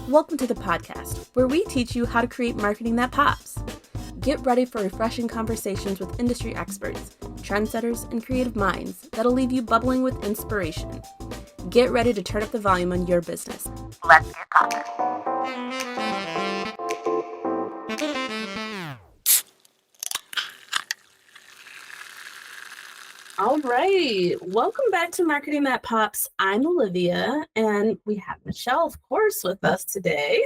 Welcome to the podcast, where we teach you how to create marketing that pops. Get ready for refreshing conversations with industry experts, trendsetters, and creative minds that'll leave you bubbling with inspiration. Get ready to turn up the volume on your business. Let's get popping. All right. Welcome back to Marketing That Pops. I'm Olivia, and we have Michele, of course, with us today.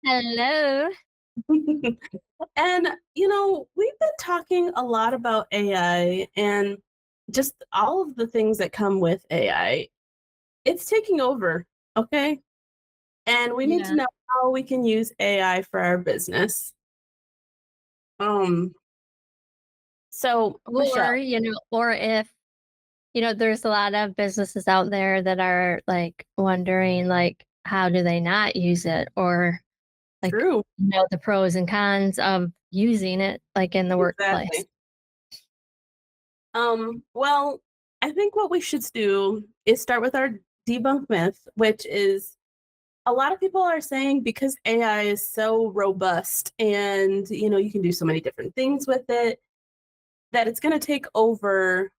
Hello. And, we've been talking a lot about AI and just all of the things that come with AI. It's taking over, okay? And we need to know how we can use AI for our business. So, Michele. Or if, there's a lot of businesses out there that are like wondering, like, how do they not use it? Or like, True. the pros and cons of using it, like in the workplace. Well, I think what we should do is start with our debunk myth, which is a lot of people are saying because AI is so robust and, you can do so many different things with it, that it's going to take over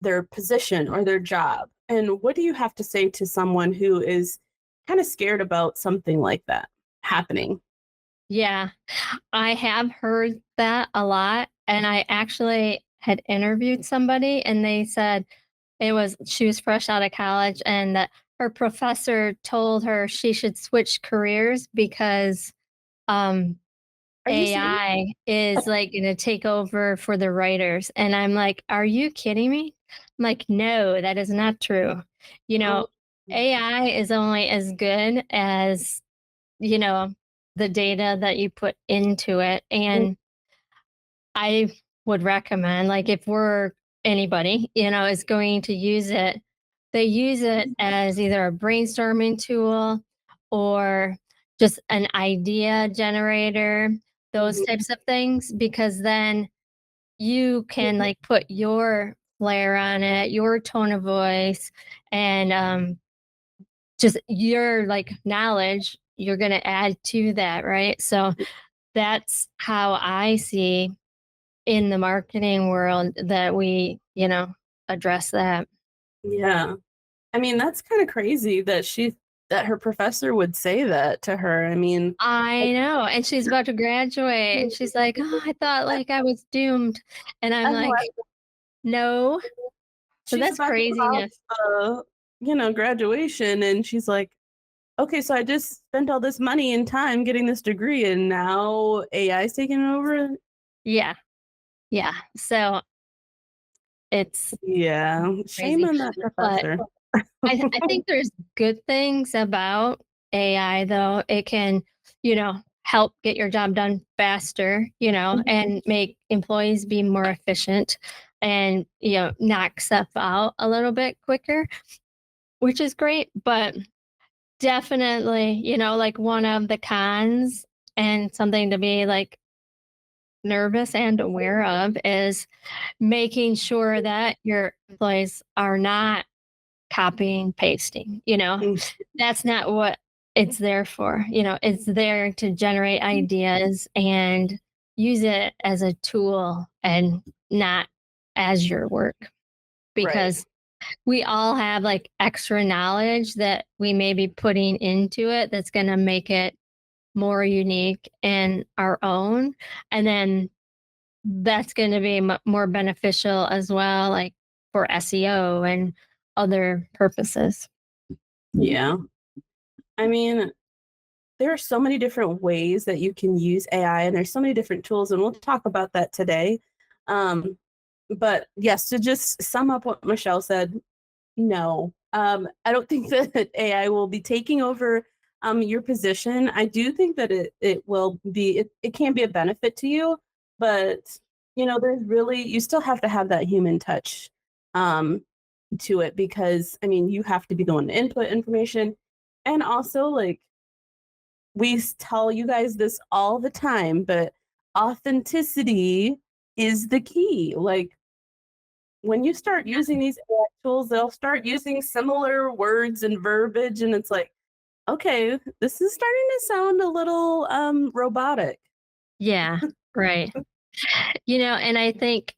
their position or their job. And what do you have to say to someone who is kind of scared about something like that happening? Yeah, I have heard that a lot. And I actually had interviewed somebody and they said she was fresh out of college and that her professor told her she should switch careers because AI is like going to take over for the writers. And I'm like, are you kidding me? I'm like, no, that is not true. AI is only as good as, the data that you put into it. And I would recommend, like, if anybody, is going to use it, they use it as either a brainstorming tool or just an idea generator, those types of things, because then you can like put your flair on it, your tone of voice, and just your like knowledge you're going to add to that, right? So that's how I see in the marketing world that we, address that. Yeah. I mean, that's kind of crazy that her professor would say that to her. I mean, I know. And she's about to graduate and she's like, "Oh, I thought like I was doomed." And I'm like, "No." So she's that's about to craziness. come out, graduation, and she's like, okay, so I just spent all this money and time getting this degree, and now AI's taking over? Yeah. Yeah. So it's shame on that professor. But I think there's good things about AI though. It can, help get your job done faster, and make employees be more efficient and, knock stuff out a little bit quicker, which is great. But definitely, like one of the cons and something to be like nervous and aware of is making sure that your employees are not copying, pasting, that's not what it's there for. It's there to generate ideas and use it as a tool and not as your work. Because we all have like extra knowledge that we may be putting into it that's going to make it more unique and our own. And then that's going to be more beneficial as well, like for SEO and other purposes. Yeah. I mean, there are so many different ways that you can use AI, and there's so many different tools, and we'll talk about that today. But yes, to just sum up what Michele said, no, I don't think that AI will be taking over your position. I do think that it will be, it can be a benefit to you, but there's really, you still have to have that human touch to it, because I mean, you have to be the one to input information. And also, like, we tell you guys this all the time, but authenticity is the key. Like, when you start using these AI tools, they'll start using similar words and verbiage, and it's like, Okay, this is starting to sound a little robotic. Yeah, right. And I think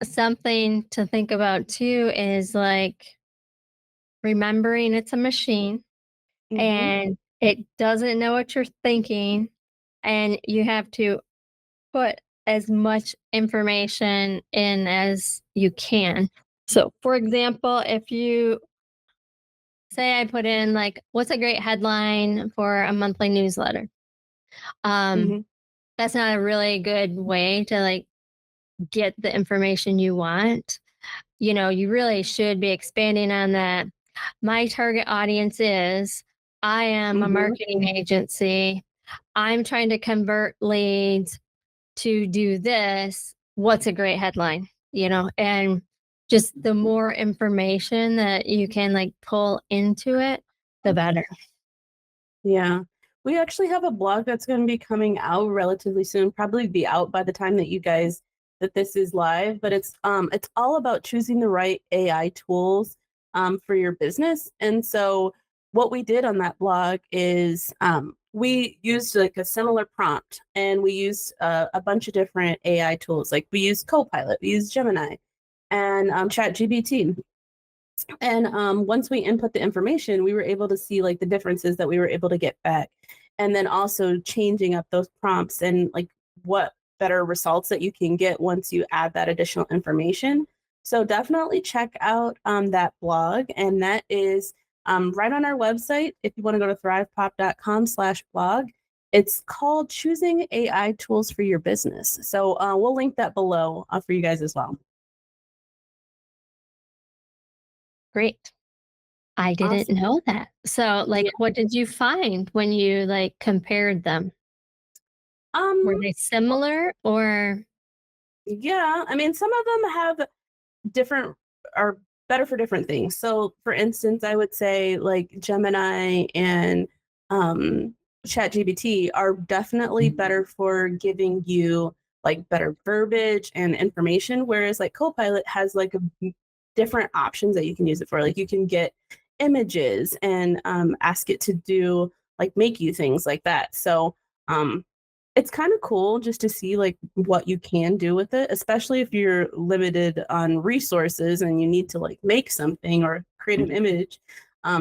something to think about too is like remembering it's a machine Mm-hmm. and it doesn't know what you're thinking, and you have to put as much information in as you can. So, for example, if you say I put in like, what's a great headline for a monthly newsletter? Um, Mm-hmm. that's not a really good way to like get the information you want. You really should be expanding on that. My target audience is I am a Mm-hmm. marketing agency. I'm trying to convert leads to do this. What's a great headline? And just the more information that you can like pull into it, the better. Yeah. We actually have a blog that's going to be coming out relatively soon, probably be out by the time that this is live, but it's all about choosing the right AI tools for your business. And so what we did on that blog is we used like a similar prompt, and we used a bunch of different AI tools. Like we used Copilot, we used Gemini, and ChatGPT. And once we input the information, we were able to see like the differences that we were able to get back. And then also changing up those prompts and like what better results that you can get once you add that additional information. So definitely check out that blog. And that is right on our website. If you want to go to thrivepop.com/blog, it's called Choosing AI Tools for Your Business. So we'll link that below for you guys as well. Great. I didn't Awesome. know that. So, Yeah. like, what did you find when you like compared them? Were Um, they similar or Yeah, I mean, some of them have different are better for different things. So, for instance, I would say like Gemini and um, ChatGPT are definitely better for giving you like better verbiage and information, whereas like Copilot has like different options that you can use it for. Like you can get images and ask it to do like make you things like that. So, um, it's kind of cool just to see like what you can do with it, especially if you're limited on resources and you need to like make something or create an image.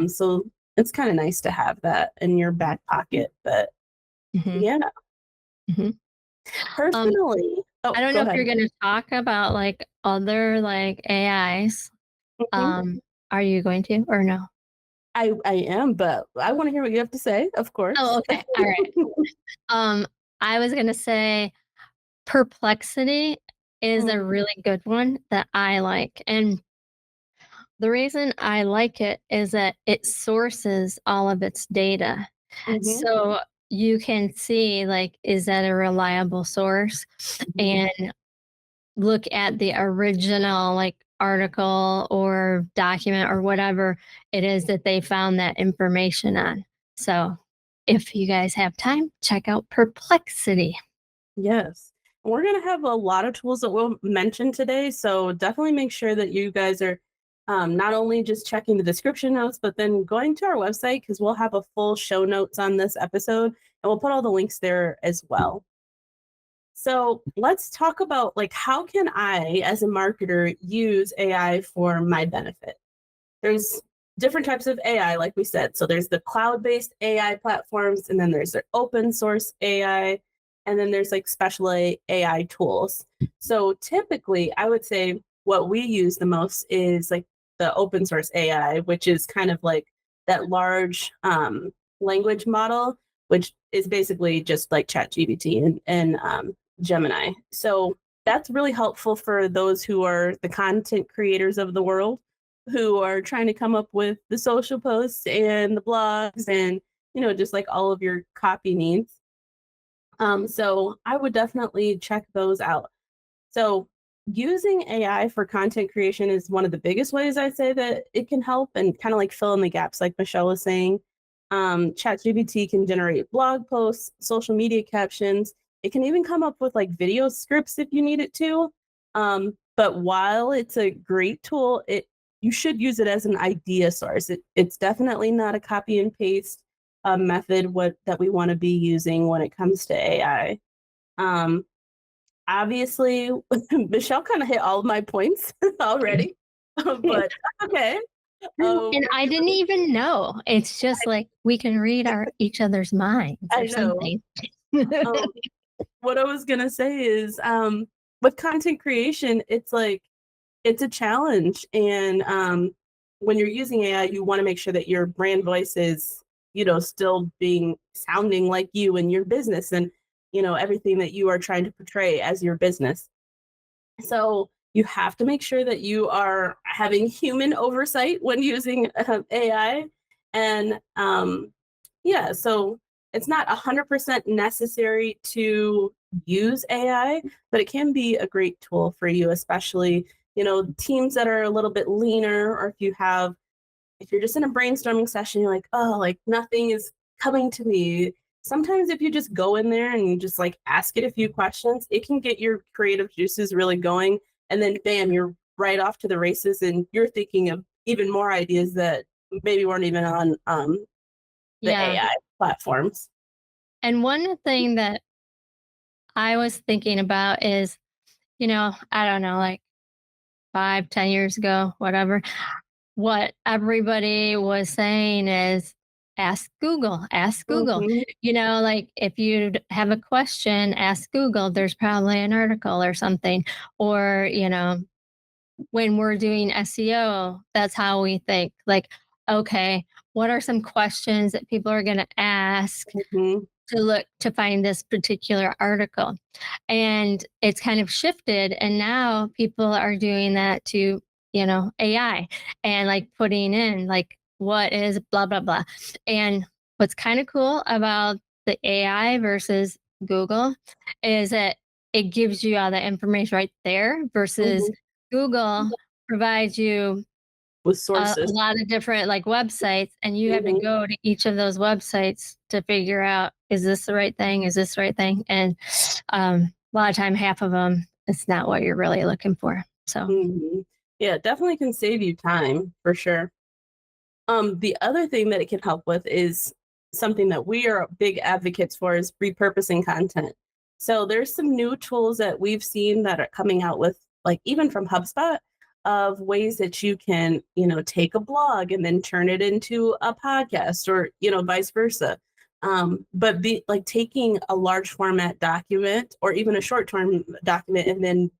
So it's kind of nice to have that in your back pocket. But Mhm, yeah, mhm. Um, personally, oh, I don't go know if ahead. you're gonna talk about, like, other, like, AIs. Mhm. Um, are you going to or no? I am, but I want to hear what you have to say, of Oh, course. okay, alright. Um, I was gonna say Perplexity is a Mm-hmm. really good one that I like, and the reason I like it is that it sources all of its data. Mm-hmm. So you can see, like, is that a reliable source? And look at the original, like, article or document or whatever it is that they found that information on. So if you guys have time, check out Perplexity. Yes. We're going to have a lot of tools that we'll mention today. So definitely make sure that you guys are not only just checking the description notes, but then going to our website because we'll have a full show notes on this episode and we'll put all the links there as well. So let's talk about like how can I, as a marketer, use AI for my benefit? There's different types of AI, like we said. So there's the cloud-based AI platforms, and then there's their open source AI, and then there's like special AI tools. So typically, I would say what we use the most is like the open source AI, which is kind of like that large language model, which is basically just like ChatGPT and Gemini. So that's really helpful for those who are the content creators of the world who are trying to come up with the social posts and the blogs and just like all of your copy needs. So I would definitely check those out. So using AI for content creation is one of the biggest ways I say that it can help and kind of like fill in the gaps, like Michelle was saying. ChatGPT can generate blog posts, social media captions. It can even come up with like video scripts if you need it to. But while it's a great tool, you should use it as an idea source. It's definitely not a copy and paste. a method that we want to be using when it comes to AI. Um, Obviously, Michele kind of hit all of my points already, but okay. And I didn't even know. It's just like we can read each other's minds I or know. something. Um, what I was gonna say is, with content creation, it's like it's a challenge, and when you're using AI, you want to make sure that your brand voice is, still sounding like you and your business, and everything that you are trying to portray as your business. So you have to make sure that you are having human oversight when using AI. And yeah, so it's not 100% necessary to use AI, but it can be a great tool for you, especially, teams that are a little bit leaner, or if you're just in a brainstorming session, you're like, oh, like nothing is coming to me. Sometimes if you just go in there and you just like ask it a few questions, it can get your creative juices really going. And then bam, you're right off to the races, and you're thinking of even more ideas that maybe weren't even on the Yeah. AI platforms. And one thing that I was thinking about is, I don't know, like 5, 10 years ago, whatever, what everybody was saying is ask Google, ask Google. Mhm, Like if you have a question, ask Google. There's probably an article or something. Or, when we're doing SEO, that's how we think. Like, okay, what are some questions that people are going to ask mhm, to look to find this particular article? And it's kind of shifted. And now people are doing that to, AI and like putting in like, what is blah, blah, blah. And what's kind of cool about the AI versus Google is that it gives you all the information right there versus mhm. Google provides you With a sources. lot of different like websites, and you have to Mhm, go to each of those websites to figure out, is this the right thing, is this the right thing? And a lot of time, half of them, it's not what you're really looking for. So mhm. Yeah, it definitely can save you time for sure. The other thing that it can help with is something that we are big advocates for, is repurposing content. So there's some new tools that we've seen that are coming out with, like even from HubSpot, of ways that you can, take a blog and then turn it into a podcast, or, vice versa. But be like taking a large format document or even a short term document, and then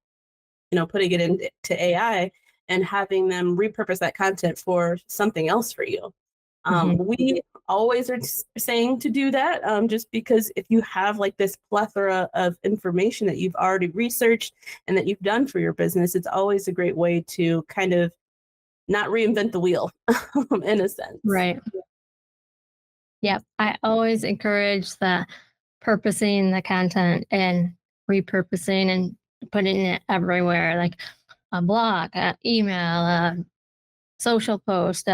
putting it into AI and having them repurpose that content for something else for you. mhm. We always are saying to do that, just because if you have like this plethora of information that you've already researched and that you've done for your business, it's always a great way to kind of not reinvent the wheel in a sense. Right. Yeah. I always encourage the purposing the content and repurposing and putting it everywhere, like a blog, a email, social post,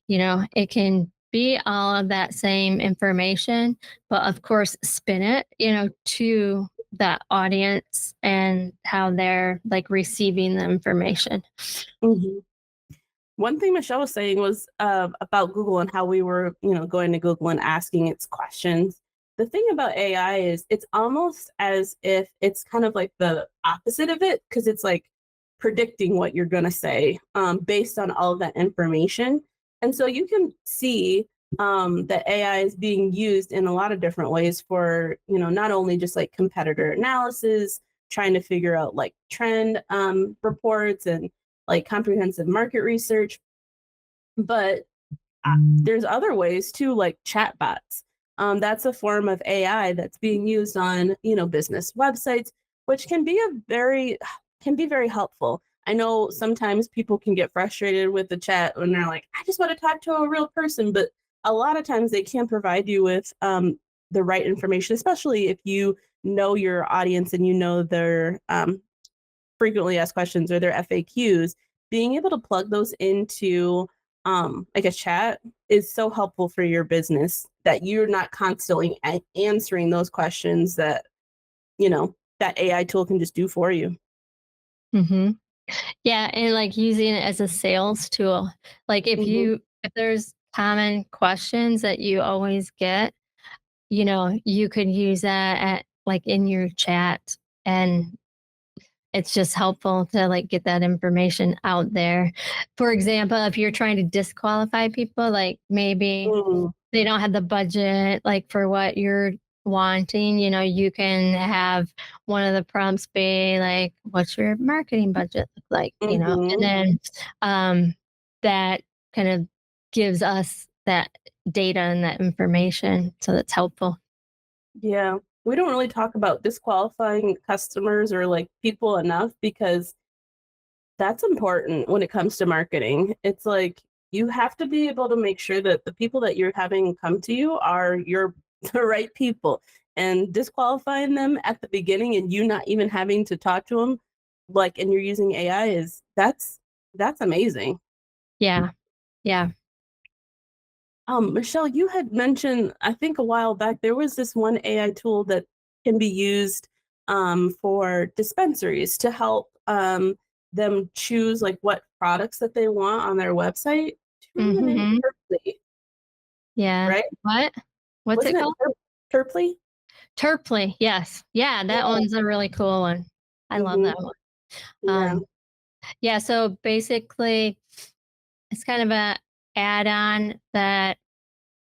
it can be all of that same information, but of course, spin it, to that audience and how they're like receiving the information. Mhm. One thing Michele was saying was about Google and how we were, going to Google and asking its questions. The thing about AI is it's almost as if it's kind of like the opposite of it, because it's like predicting what you're going to say based on all of that information. And so you can see that AI is being used in a lot of different ways for, not only just like competitor analysis, trying to figure out like trend reports and like comprehensive market research, but there's other ways too, like chatbots. That's a form of AI that's being used on, business websites, which can be very helpful. I know sometimes people can get frustrated with the chat when they're like, I just want to talk to a real person, but a lot of times they can provide you with the right information, especially if you know your audience and you know their frequently asked questions or their FAQs. Being able to plug those into like a chat is so helpful for your business, that you're not constantly answering those questions that, that AI tool can just do for you. Hmm. Yeah, and like using it as a sales tool. Like Hmm. if there's common questions that you always get, you could use that at like in your chat, and it's just helpful to like get that information out there. For example, if you're trying to disqualify people, like maybe Mm, they don't have the budget like for what you're wanting, you can have one of the prompts be like, what's your marketing budget look like? And mhm. then that kind of gives us that data and that information. So that's helpful. Yeah. We don't really talk about disqualifying customers or like people enough because that's important when it comes to marketing. It's like you have to be able to make sure that the people that you're having come to you are your the right people, and disqualifying them at the beginning and you not even having to talk to them like and you're using AI is that's amazing. Yeah. Yeah. Michelle, you had mentioned, I think a while back, there was this one AI tool that can be used for dispensaries to help them choose like what products that they want on their website. Term it Hmm. Terply, Yeah. right? What? What's it Wasn't it called? Terply? Terply. Yes. Yeah. That Yeah. one's a really cool one. I love Hmm. that one. Yeah. Um, yeah. So basically, it's kind of a add-on that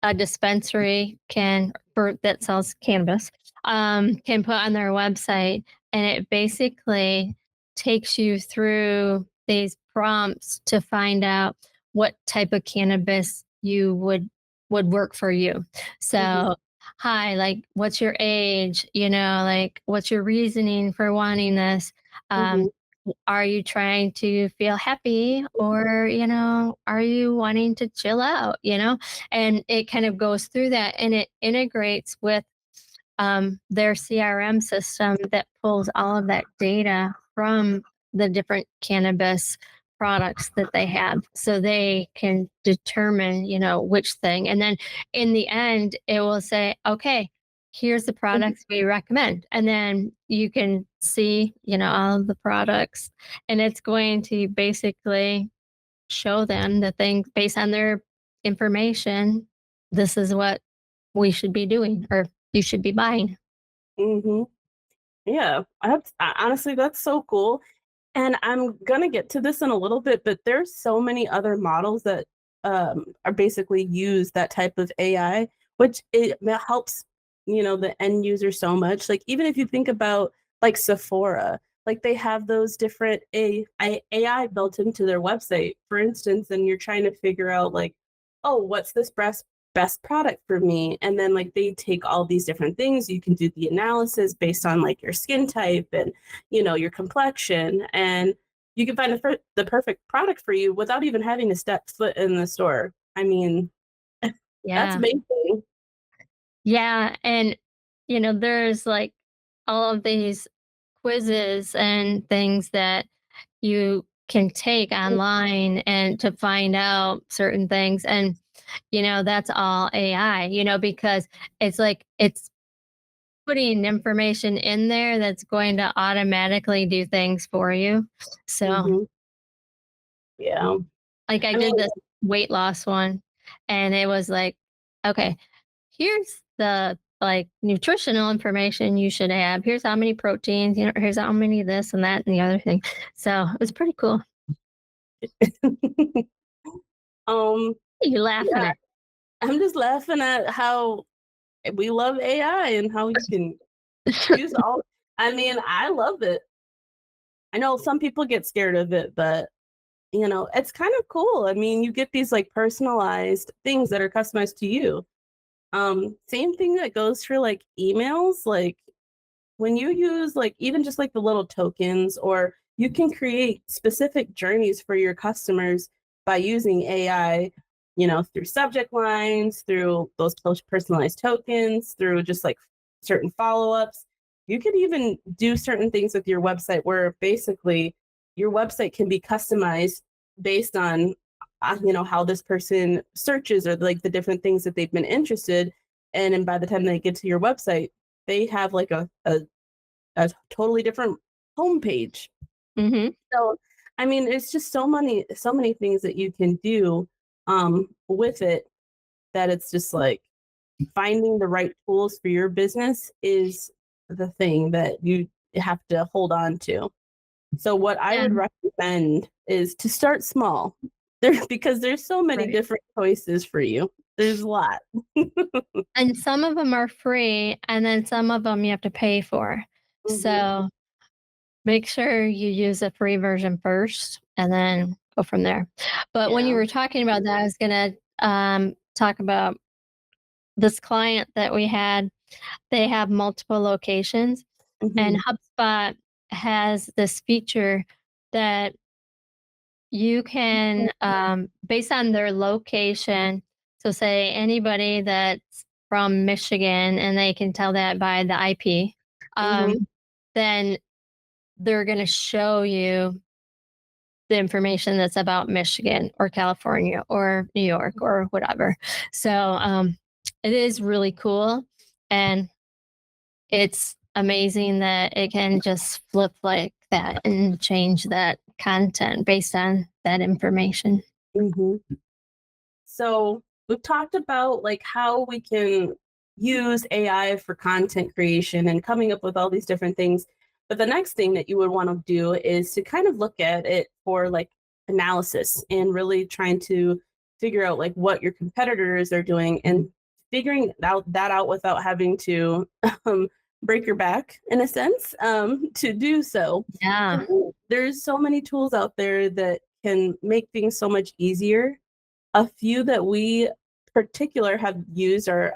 a dispensary that sells cannabis can put on their website, and it basically takes you through these prompts to find out what type of cannabis you would work for you. Hmm. So, hi, like, what's your age? Like, what's your reasoning for wanting this? Hmm. Um, are you trying to feel happy, or are you wanting to chill out? And it kind of goes through that, and it integrates with their CRM system that pulls all of that data from the different cannabis products that they have, so they can determine which thing. And then in the end it will say, okay, here's the products we recommend, and then you can see all of the products, and it's going to basically show them the things based on their information. This is what we should be doing, or you should be buying. Hmm. Yeah. Honestly, that's so cool. And I'm gonna get to this in a little bit, but there's so many other models that are basically use that type of AI, which helps, the end user so much. Like even if you think about like Sephora, like they have those different AI built into their website, for instance, and you're trying to figure out like, oh, what's this best product for me? And then like they take all these different things. You can do the analysis based on like your skin type and your complexion, and you can find the perfect product for you without even having to step foot in the store. I mean, that's Yeah. amazing. Yeah. And, there's like all of these quizzes and things that you can take online and to find out certain things. And, that's all AI, because it's like it's putting information in there that's going to automatically do things for you. So, Hmm. Yeah. like, I I mean, did this weight loss one, and it was like, okay, here's the like nutritional information you should have. Here's how many proteins, here's how many this and that and the other thing. So it was pretty cool. um, You laughing yeah, at? I'm just laughing at how we love AI and how you can use all. I mean, I love it. I know some people get scared of it, but it's kind of cool. I mean, you get these like personalized things that are customized to you. Same thing that goes for like emails, like when you use like even just like the little tokens, or you can create specific journeys for your customers by using AI, through subject lines, through those personalized tokens, through just like certain follow-ups. You could even do certain things with your website where basically your website can be customized based on how this person searches or like the different things that they've been interested. And then by the time they get to your website, they have like a totally different homepage. Hmm. So, I mean, it's just so many things that you can do with it. that it's just like finding the right tools for your business is the thing that you have to hold on to. So what I Yeah, would recommend is to start small. Because there's so many right. different choices for you. There's a lot. And some of them are free, and then some of them you have to pay for. Mhm, So make sure you use the free version first and then go from there. But when you yeah. were talking about that, I was gonna talk about this client that we had. They have multiple locations, and Mhm, HubSpot has this feature that you can, based on their location, so say anybody that's from Michigan and they can tell that by the IP, mhm, then they're going to show you the information that's about Michigan or California or New York or whatever. So it is really cool. And it's amazing that it can just flip like that and change that content based on that information. mhm. So we've talked about like how we can use AI for content creation and coming up with all these different things. But the next thing that you would want to do is to kind of look at it for like analysis and really trying to figure out like what your competitors are doing and figuring that out without having to um, break your back in a sense to do so. Yeah. There's so many tools out there that can make things so much easier. A few that we particular have used are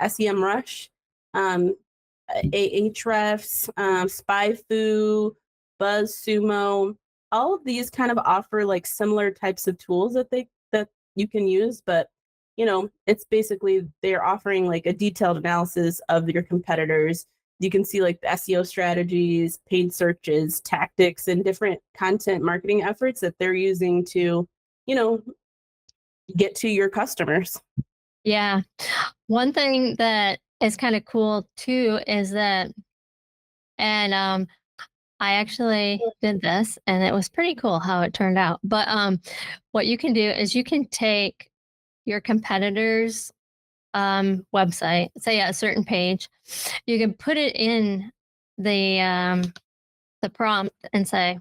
SEMrush, um, Ahrefs, SpyFu, BuzzSumo. All of these kind of offer like similar types of tools that you can use, but it's basically they're offering like a detailed analysis of your competitors. You can see like the SEO strategies, paid searches, tactics, and different content marketing efforts that they're using to, you know, get to your customers. Yeah. One thing that is kind of cool too is that, and I actually did this and it was pretty cool how it turned out. But what you can do is you can take your competitor's website, say a certain page, you can put it in the prompt and say,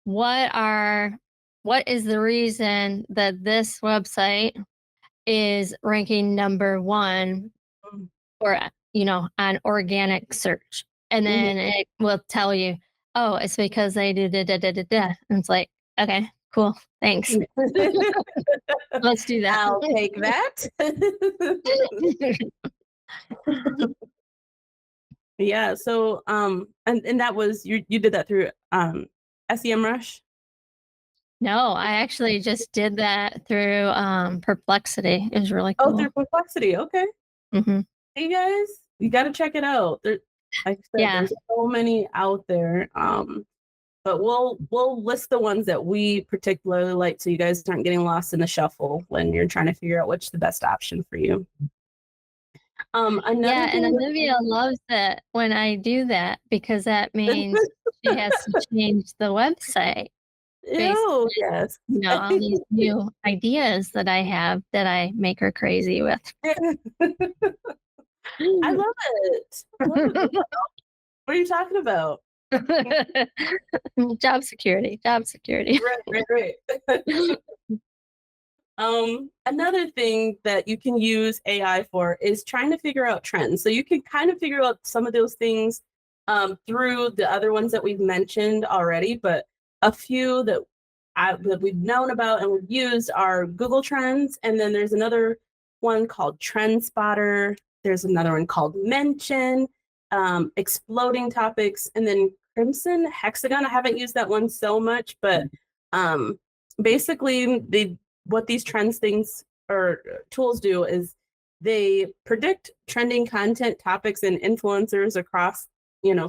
what are what is the reason that this website is ranking number one or on organic search, and Mhm. then it will tell you, oh, it's because they did da, da, da, da, da. And it's like, okay, cool, thanks. Let's do that. I'll take that. Yeah, so and that was you did that through SEMrush? No, I actually just did that through Perplexity. It was really Oh, through cool. Perplexity. Okay. Hmm. Hey guys, you got to check it out. There, like I said, Yeah. there's so many out there. But we'll list the ones that we particularly like so you guys aren't getting lost in the shuffle when you're trying to figure out which the best option for you. Another Yeah, and thing Olivia loves that when I do that because that means she has to change the website based oh, yes. on, all these new ideas that I have that I make her crazy with. I love it. I love it. What are you talking about? Job security, job security. Right. Another thing that you can use AI for is trying to figure out trends. So you can kind of figure out some of those things through the other ones that we've mentioned already, but a few that we've known about and we've used are Google Trends, and then there's another one called Trend Spotter. There's another one called Mention, Exploding Topics, and then Crimson Hexagon. I haven't used that one so much, but um, basically what these trends things or tools do is they predict trending content topics and influencers across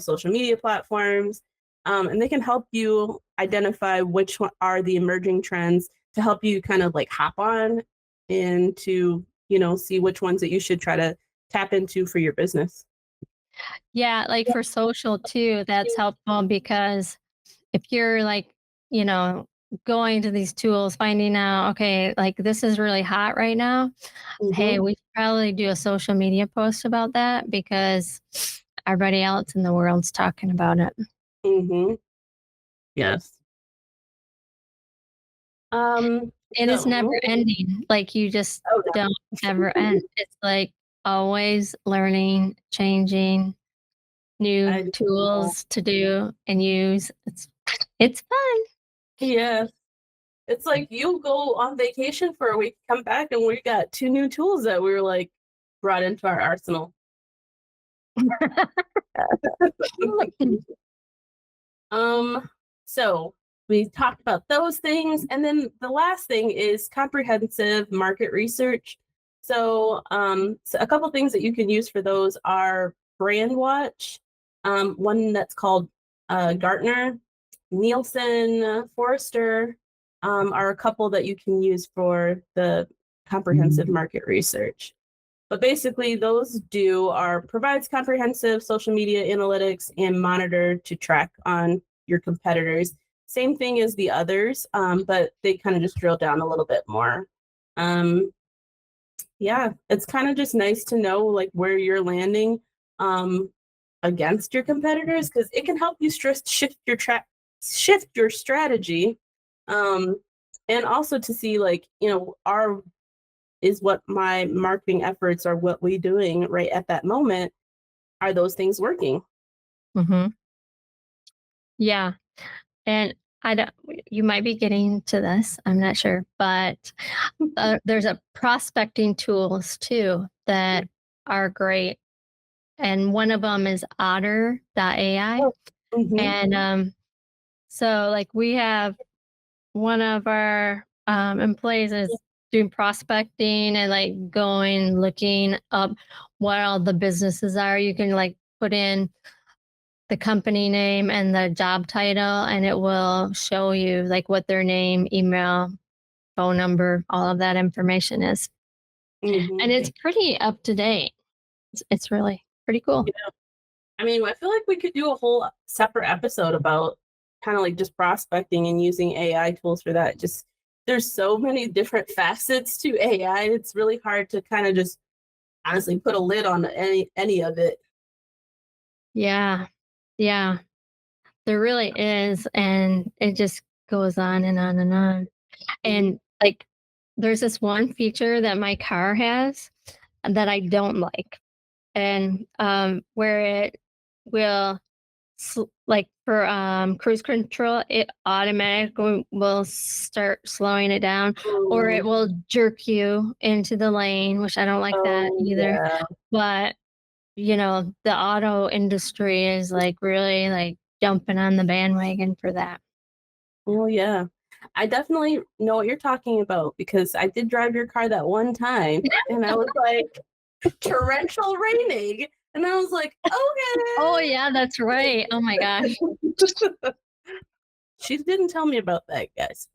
social media platforms, and they can help you identify which one are the emerging trends to help you kind of like hop on and to see which ones that you should try to tap into for your business. Yeah, like for social too, that's helpful because if you're like, you know, going to these tools, finding out, okay, like this is really hot right now. Hey, Mm-hmm. we should probably do a social media post about that because everybody else in the world's talking about it. Mm-hmm. Yes. It is never So, ending. Like you just oh don't ever end. It's like always learning, changing, I new know. tools to do and use. It's fun. Yeah. It's like you go on vacation for a week, come back, and we got 2 new tools that we were like brought into our arsenal. Um, so we talked about those things, and then the last thing is comprehensive market research. So a couple things that you can use for those are Brand Watch, one that's called Gartner, Nielsen, Forrester, are a couple that you can use for the comprehensive market research. But basically, those provides comprehensive social media analytics and monitor to track on your competitors. Same thing as the others, but they kind of just drill down a little bit more. Um, yeah, it's kind of just nice to know like where you're landing um, against your competitors because it can help you shift your strategy, um, and also to see like is what my marketing efforts are what we doing right at that moment, are those things working? Hmm. Yeah. And I don't, you might be getting to this, I'm not sure, but there's a prospecting tools too that are great. And one of them is otter.ai. Oh, mm-hmm. And so like we have one of our employees is doing prospecting and like going looking up what all the businesses are. You can like put in the company name and the job title, and it will show you like what their name, email, phone number, all of that information is. Mm-hmm. And it's pretty up to date. It's really pretty cool. Yeah. I mean, I feel like we could do a whole separate episode about kind of like just prospecting and using AI tools for that. Just there's so many different facets to AI. It's really hard to kind of just honestly put a lid on any of it. Yeah. Yeah. There really is. And it just goes on and on and on. Mhm. And like there's this one feature that my car has that I don't like. And where it will like for cruise control, it automatically will start slowing it down, or it Mm. will jerk you into the lane, which I don't like that Oh either. yeah. But the auto industry is like really like jumping on the bandwagon for that. Oh yeah. I definitely know what you're talking about because I did drive your car that one time and I was like torrential raining and I was like, Oh yeah, that's right. Oh my gosh. okay. She didn't tell me about that, guys.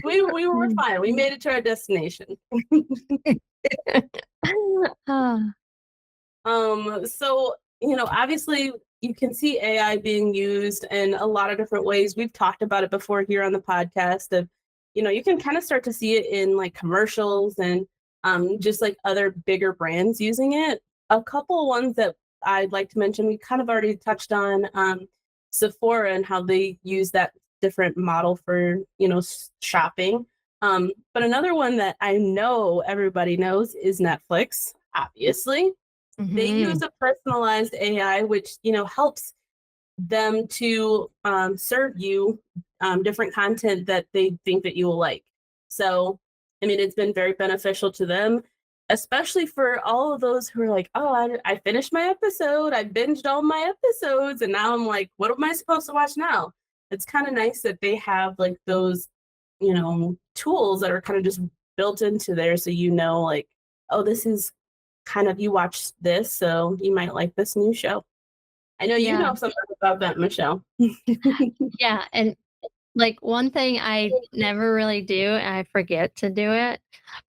We were fine. We made it to our destination. Ah, So, obviously you can see AI being used in a lot of different ways. We've talked about it before here on the podcast of, you can kind of start to see it in like commercials and just like other bigger brands using it. A couple ones that I'd like to mention, we kind of already touched on Sephora and how they use that different model for, shopping. But another one that I know everybody knows is Netflix, obviously. They use mhm. a personalized AI, which helps them to serve you different content that they think that you will like. So, I mean, it's been very beneficial to them, especially for all of those who are like, "Oh, I finished my episode. I binged all my episodes, and now I'm like, what am I supposed to watch now?" It's kind of nice that they have like those, tools that are kind of just built into there, so like, oh, this is kind of you watch this, so you might like this new show. I know you Yeah. know something about that, Michelle. Yeah, and like one thing I never really do, and I forget to do it,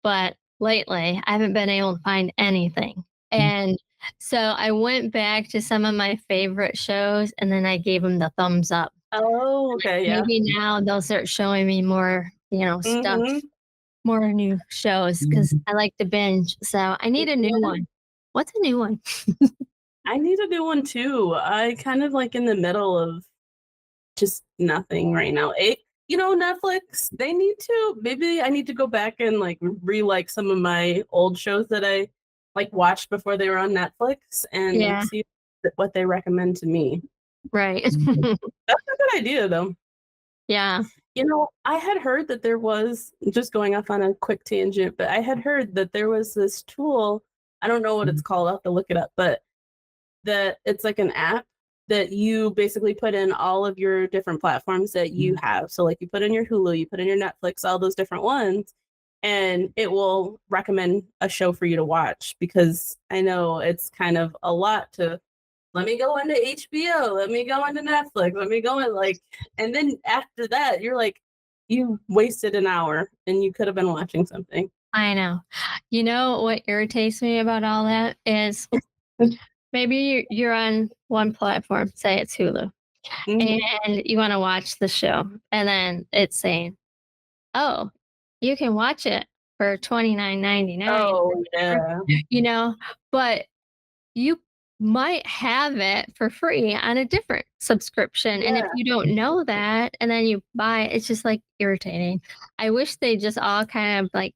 but lately I haven't been able to find anything. And so I went back to some of my favorite shows and then I gave them the thumbs up. Oh, okay, yeah. Maybe now they'll start showing me more, stuff, Mhm. more new shows because I like to binge. So I need a new one. What's a new one? I need to do one too. I kind of like in the middle of just nothing right now. Netflix, they need to maybe I need to go back and like re-like some of my old shows that I like watched before they were on Netflix and Yeah, see what they recommend to me. right. That's a good idea though. Yeah. I had heard that there was, just going off on a quick tangent, but I had heard that there was this tool. I don't know what it's called. I'll have to look it up, but that it's like an app that you basically put in all of your different platforms that you have. So like you put in your Hulu, you put in your Netflix, all those different ones, and it will recommend a show for you to watch because I know it's kind of a lot to let me go into HBO, let me go into Netflix, let me go in and then after that you're like you wasted an hour and you could have been watching something. I know. You know what irritates me about all that is maybe you're on one platform, say it's Hulu, Mhm. and you want to watch the show, and then it's saying, "Oh, you can watch it for 29.99." Oh yeah. You know, but you might have it for free on a different subscription. And if Yeah, you don't know that and then you buy it, it's just like irritating. I wish they just all kind of like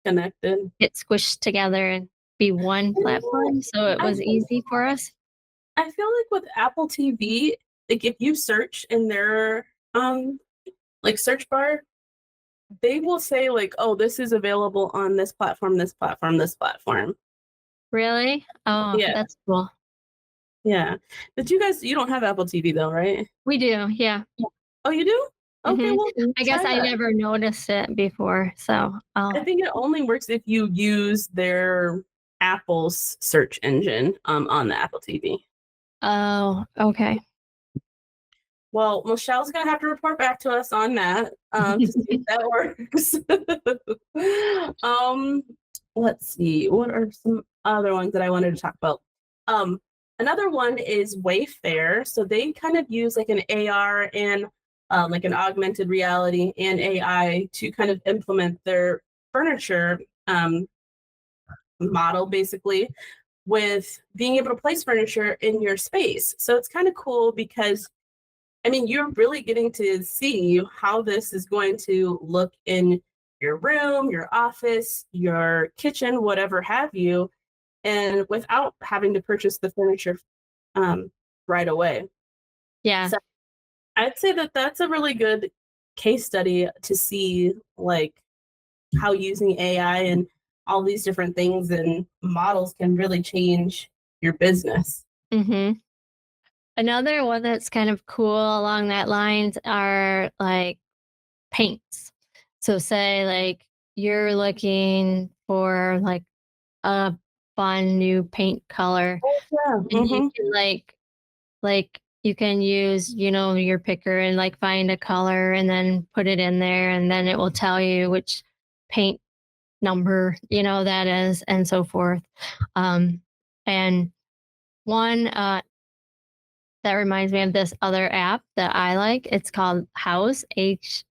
connected. get squished together and be one You know what? platform so it I was feel easy for us. I feel like with Apple TV, like if you search in their like search bar, they will say like, "Oh, this is available on this platform, this platform, this platform." Really? Oh, Yeah, that's cool. yeah. But you don't have Apple TV though, right? We do. Yeah. Yeah. Oh, you do? Okay, Hmm. well, I guess try I that. never noticed it before. So, I oh, think it only works if you use their Apple's search engine on the Apple TV. oh, okay. Well, Michelle's gonna have to report back to us on that to see if that works. um, let's see. What are some other ones that I wanted to talk about? Um, Another one is Wayfair. So they kind of use like an AR and like an augmented reality and AI to kind of implement their furniture model, basically, with being able to place furniture in your space. So it's kind of cool because I mean, you're really getting to see how this is going to look in your room, your office, your kitchen, whatever have you, and without having to purchase the furniture um, right away. Yeah. So I'd say that that's a really good case study to see like how using AI and all these different things and models can really change your business. Hmm. Another one that's kind of cool along that lines are like paints. So say like you're looking for like a fun new paint color Yeah. and you Hmm. can like you can use, your picker and like find a color and then put it in there and then it will tell you which paint number, that is and so forth. And one that reminds me of this other app that I like. It's called House, Houzz,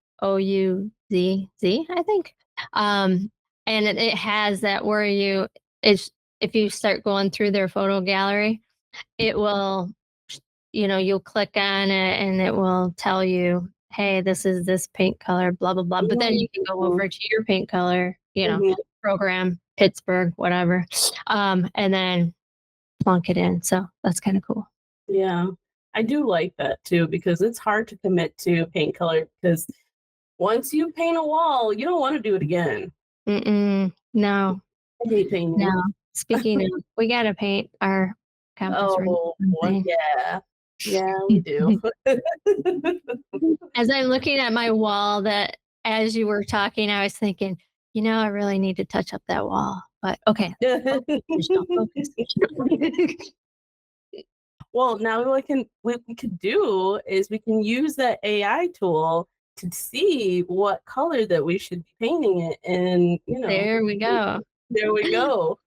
I think. And it has that where it's if you start going through their photo gallery, it will, you'll click on it and it will tell you, hey, this is this paint color, blah, blah, blah. But then you can go over to your paint color, Hmm. program, Pittsburgh, whatever, and then plunk it in. So that's kind of cool. Yeah, I do like that too because it's hard to commit to paint color because once you paint a wall, you don't want to do it again. Mm-mm. No, I hate painting. no. Speaking of, we gotta paint our conference room Oh, someday. yeah. Yeah, we do. As I'm looking at my wall that as you were talking, I was thinking, I really need to touch up that wall. But okay, focus, Michelle, focus. Well, now what we could do is we can use that AI tool to see what color that we should be painting it, and There we go. there we go.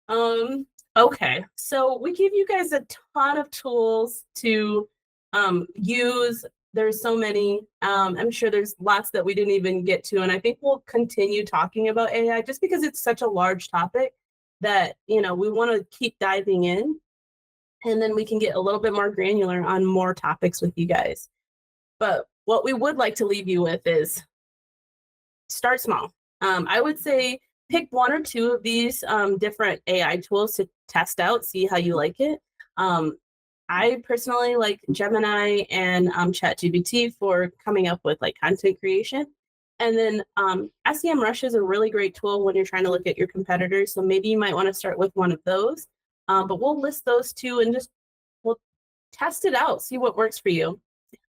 Um, Okay, so we give you guys a ton of tools to use. There's so many. I'm sure there's lots that we didn't even get to, and I think we'll continue talking about AI just because it's such a large topic that we want to keep diving in, and then we can get a little bit more granular on more topics with you guys. But what we would like to leave you with is start small. I would say pick one or two of these different AI tools to test out, see how you like it. I personally like Gemini and ChatGPT for coming up with like content creation. And then SEMrush is a really great tool when you're trying to look at your competitors. So maybe you might want to start with one of those. But we'll list those two and just we'll test it out, see what works for you.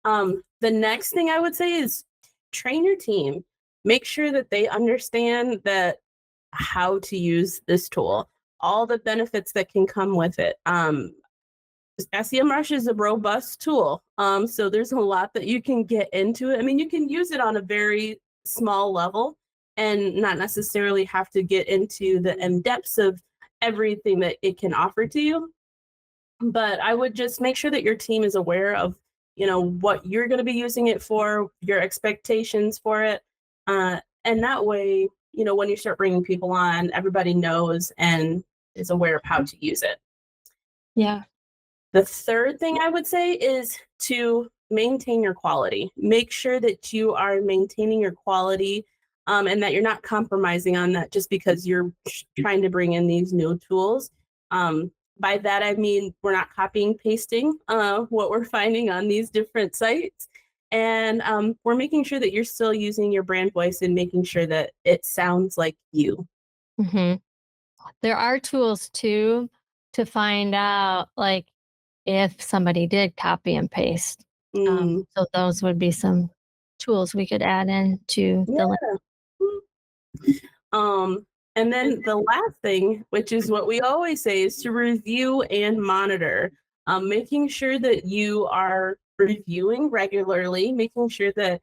The next thing I would say is train your team. Make sure that they understand that how to use this tool, all the benefits that can come with it. SEMrush is a robust tool. So there's a lot that you can get into it. I mean, you can use it on a very small level and not necessarily have to get into the in-depths of everything that it can offer to you. But I would just make sure that your team is aware of, what you're going to be using it for, your expectations for it. And that way, when you start bringing people on, everybody knows and is aware of how to use it. Yeah. The third thing I would say is to maintain your quality. Make sure that you are maintaining your quality and that you're not compromising on that just because you're trying to bring in these new tools. By that, I mean, we're not copying, pasting what we're finding on these different sites. And we're making sure that you're still using your brand voice and making sure that it sounds like you. Mm-hmm. There are tools too to find out like if somebody did copy and paste. Mm. So those would be some tools we could add in to the link. Yeah. And then the last thing, which is what we always say, is to review and monitor, making sure that you are reviewing regularly, making sure that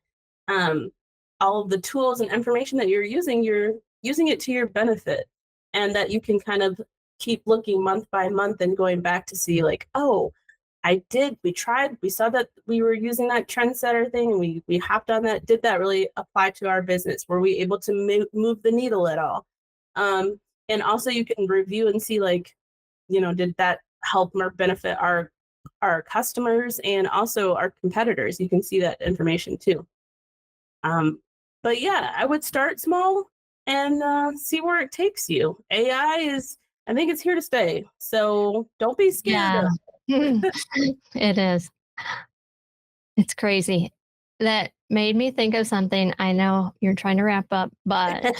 all of the tools and information that you're using it to your benefit, and that you can kind of keep looking month by month and going back to see like, oh, we tried, we saw that we were using that trendsetter thing and we hopped on that. Did that really apply to our business? Were we able to move the needle at all? And also you can review and see like, did that help or benefit our customers and also our competitors? You can see that information too. But yeah, I would start small and see where it takes you. I think it's here to stay. So don't be scared Yeah. of It is. It's crazy. That made me think of something. I know you're trying to wrap up, but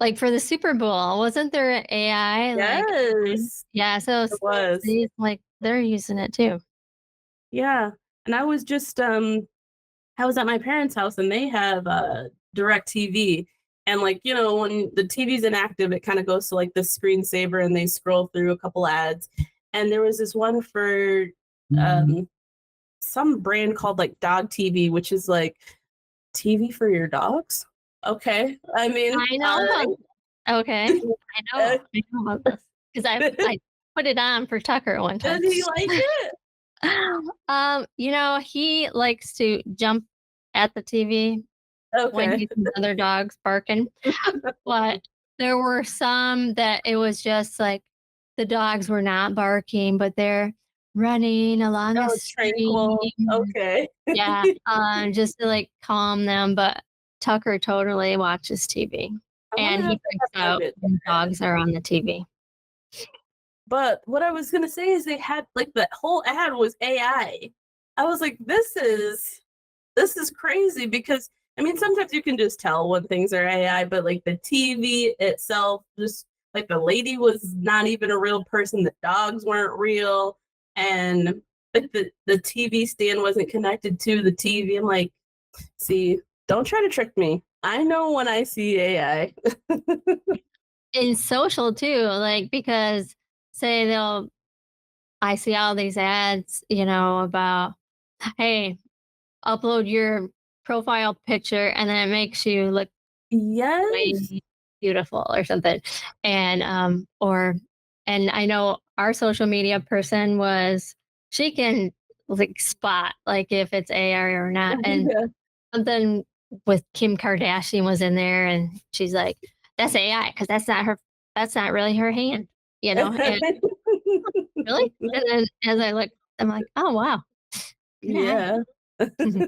like for the Super Bowl, wasn't there an AI Yes, yeah, so it was. like they're using it too. Yeah. And I was at my parents' house and they have direct TV. And like, when the TV's inactive, it kind of goes to like the screensaver and they scroll through a couple ads. And there was this one for some brand called like Dog TV, which is like TV for your dogs. Okay. I mean, I know all about right. okay. I know about this because I put it on for Tucker one time. Does he like it? He likes to jump at the TV when Okay. he sees other dogs barking, but there were some that it was just like the dogs were not barking, but they're running along the Oh, tranquil. street. Okay. Yeah, just to like calm them. But Tucker totally watches TV, I'm gonna and have he to freaks have out it. when dogs are on the TV. But what I was gonna say is they had like the whole ad was AI. I was like, this is crazy because I mean sometimes you can just tell when things are AI, but like the TV itself, just like the lady was not even a real person, the dogs weren't real, and like the TV stand wasn't connected to the TV. I'm like, see, don't try to trick me. I know when I see AI. In social too, like because say I see all these ads, about hey, upload your profile picture and then it makes you look Yes. way beautiful or something. And or And I know our social media person she can like spot like if it's AI or not. And Yeah. something with Kim Kardashian was in there and she's like, that's AI because that's not really her hand, and really? And then as I look, I'm like, oh wow. Good eye. Yeah.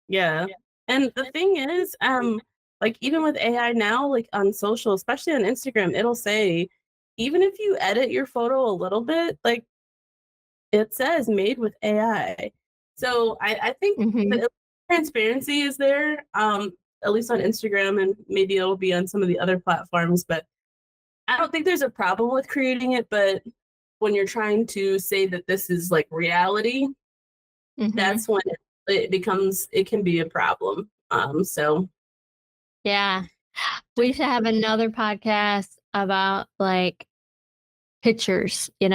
Yeah. And the thing is, like even with AI now, like on social, especially on Instagram, it'll say, even if you edit your photo a little bit, like it says made with AI. So I think Mhm. the transparency is there, at least on Instagram, and maybe it'll be on some of the other platforms, but I don't think there's a problem with creating it, but when you're trying to say that this is like reality, Mhm. that's when it can be a problem. So Yeah. We should have another podcast about like pictures, and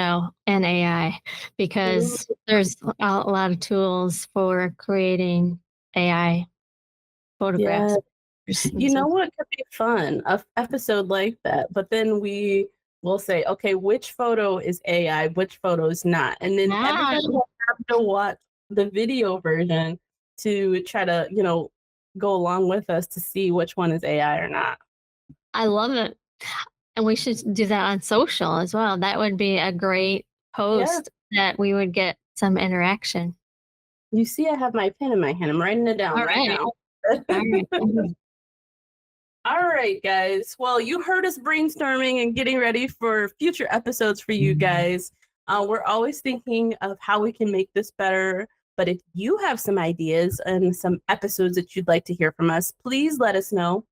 AI mm, because there's a lot of tools for creating AI yeah, photographs and you know stuff. what could be fun? A episode like that, but then we will say, okay, which photo is AI, which photo is not, and then Ah, everybody will have to watch the video version to try to, go along with us to see which one is AI or not. I love it. And we should do that on social as well. That would be a great Yeah. post that we would get some interaction. You see, I have my pen in my hand. I'm writing it down All right right. now. All right. Mhm. All right, guys. Well, you heard us brainstorming and getting ready for future episodes for you guys. We're always thinking of how we can make this better. But if you have some ideas and some episodes that you'd like to hear from us, please let us know.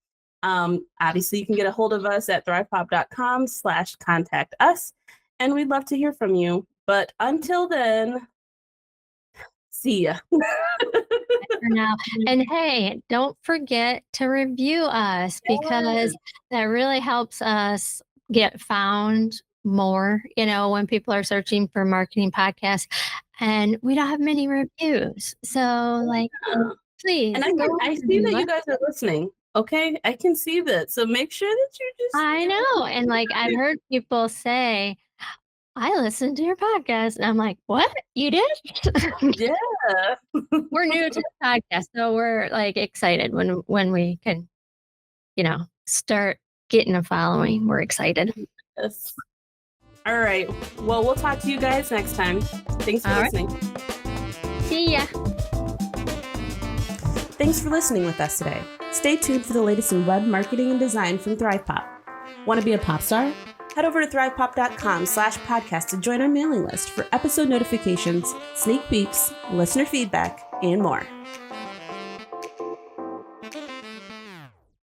Obviously, you can get a hold of us at thrivepop.com/contact us. And we'd love to hear from you. But until then, see ya. For now. And hey, don't forget to review us because that really helps us get found more, when people are searching for marketing podcasts and we don't have many reviews. So like Yeah. please And go I see that review you us. guys are listening. Okay, I can see that. So make sure that you just, I know. And like I've heard people say, I listened to your podcast. And I'm like, what? You did? yeah. We're new to the podcast. So we're like excited when we can start getting a following. We're excited. Yes. All right. Well, we'll talk to you guys next time. Thanks for All right. listening. See ya. Thanks for listening with us today. Stay tuned for the latest in web marketing and design from ThrivePOP. Want to be a pop star? Head over to thrivepop.com/podcast to join our mailing list for episode notifications, sneak peeks, listener feedback, and more.